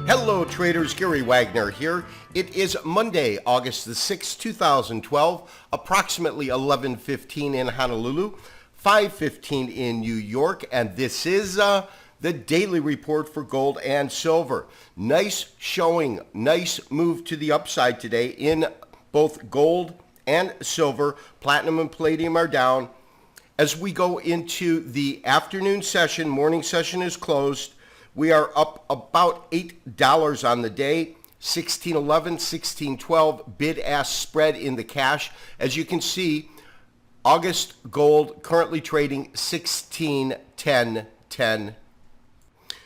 Hello traders, Gary Wagner here. It is Monday, August the 6th, 2012, approximately 11:15 in Honolulu, 5:15 in New York, and this is the daily report for gold and silver. Nice showing, nice move to the upside today in both gold and silver. Platinum and palladium are down. As we go into the afternoon session, morning session is closed. We are up about $8 on the day, 16.11, 16.12 bid-ask spread in the cash. As you can see, August gold currently trading 16.10.10.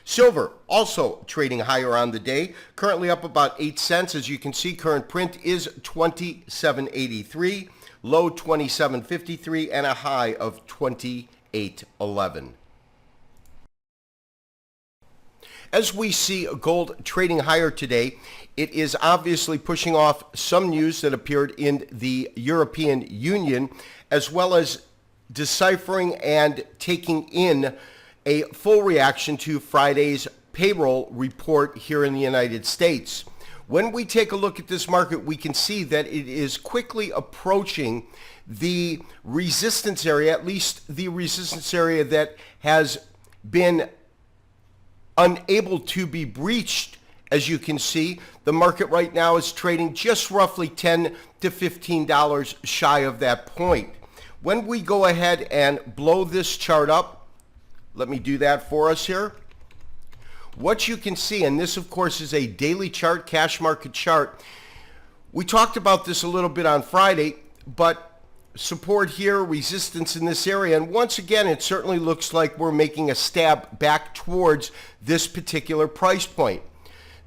Silver also trading higher on the day, currently up about 8 cents. As you can see, current print is 27.83, low 27.53, and a high of 28.11. As we see gold trading higher today, it is obviously pushing off some news that appeared in the European Union, as well as deciphering and taking in a full reaction to Friday's payroll report here in the United States. When we take a look at this market, we can see that it is quickly approaching the resistance area, at least the resistance area that has been unable to be breached. As you can see, the market right now is trading just roughly $10 to $15 shy of that point. When we go ahead and blow this chart up, let me do that for us here. What you can see, and this of course is a daily chart, cash market chart. We talked about this a little bit on Friday, but support here, resistance in this area, and once again it certainly looks like we're making a stab back towards this particular price point.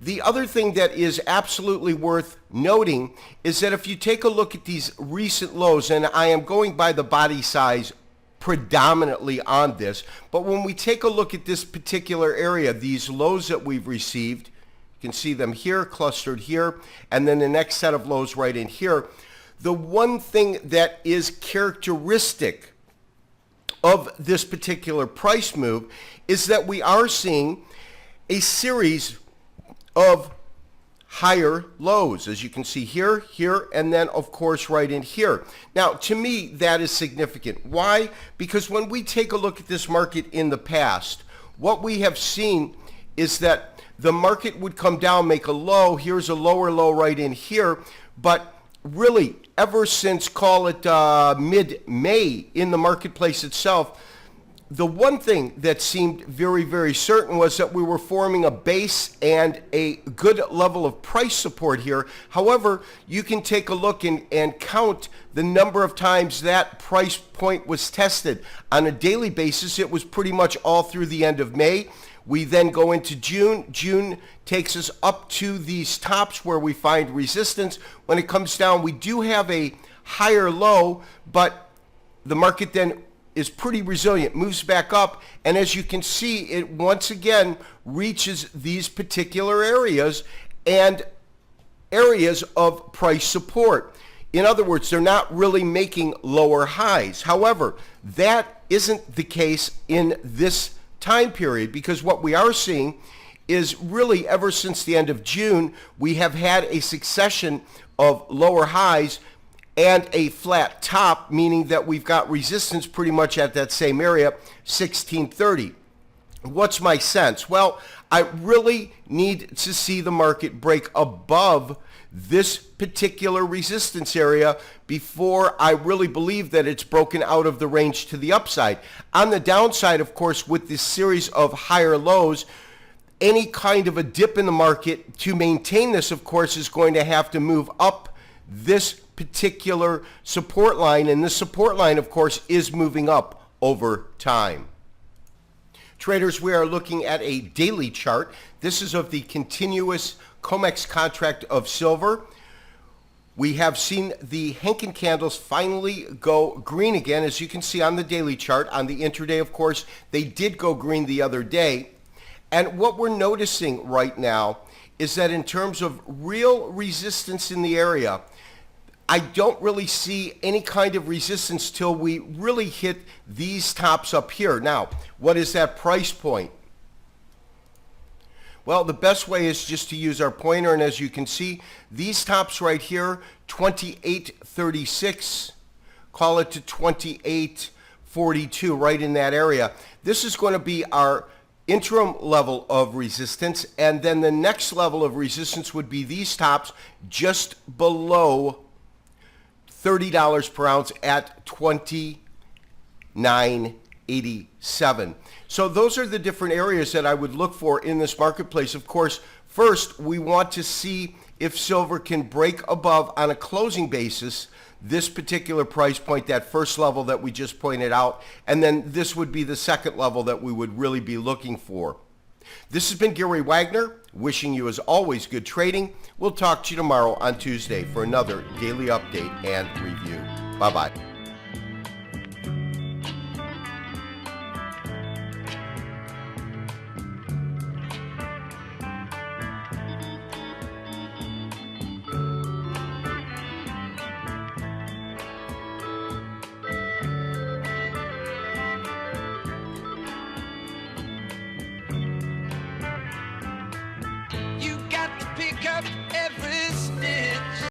The other thing that is absolutely worth noting is that if you take a look at these recent lows, and I am going by the body size predominantly on this, but when we take a look at this particular area, these lows that we've received, you can see them here, clustered here, and then the next set of lows right in here. The one thing that is characteristic of this particular price move is that we are seeing a series of higher lows, as you can see here, here, and then of course right in here. Now, to me, that is significant. Why? Because when we take a look at this market in the past, what we have seen is that the market would come down, make a low, here's a lower low right in here, but really, ever since, call it mid-May in the marketplace itself, the one thing that seemed very, very certain was that we were forming a base and a good level of price support here. However, you can take a look and count the number of times that price point was tested. On a daily basis, it was pretty much all through the end of May. We then go into June. June takes us up to these tops where we find resistance. When it comes down, we do have a higher low, but the market then is pretty resilient, moves back up, and as you can see, it once again reaches these particular areas and areas of price support. In other words, they're not really making lower highs. However, that isn't the case in this time period, because what we are seeing is really ever since the end of June, we have had a succession of lower highs and a flat top, meaning that we've got resistance pretty much at that same area, 1630. What's my sense? Well, I really need to see the market break above this particular resistance area before I really believe that it's broken out of the range to the upside. On the downside, of course, with this series of higher lows, any kind of a dip in the market to maintain this, of course, is going to have to move up this particular support line, and this support line, of course, is moving up over time. Traders, we are looking at a daily chart. This is of the continuous COMEX contract of silver. We have seen the Henkin candles finally go green again, as you can see on the daily chart. On the intraday, of course, they did go green the other day. And what we're noticing right now is that in terms of real resistance in the area, I don't really see any kind of resistance till we really hit these tops up here. Now, what is that price point? Well, the best way is just to use our pointer, and as you can see, these tops right here, 28.36, call it to 28.42, right in that area. This is going to be our interim level of resistance, and then the next level of resistance would be these tops just below $30 per ounce at 29.87. So those are the different areas that I would look for in this marketplace. Of course, first we want to see if silver can break above on a closing basis this particular price point, that first level that we just pointed out, and then this would be the second level that we would really be looking for. This has been Gary Wagner, wishing you as always good trading. We'll talk to you tomorrow on Tuesday for another daily update and review. Bye-bye.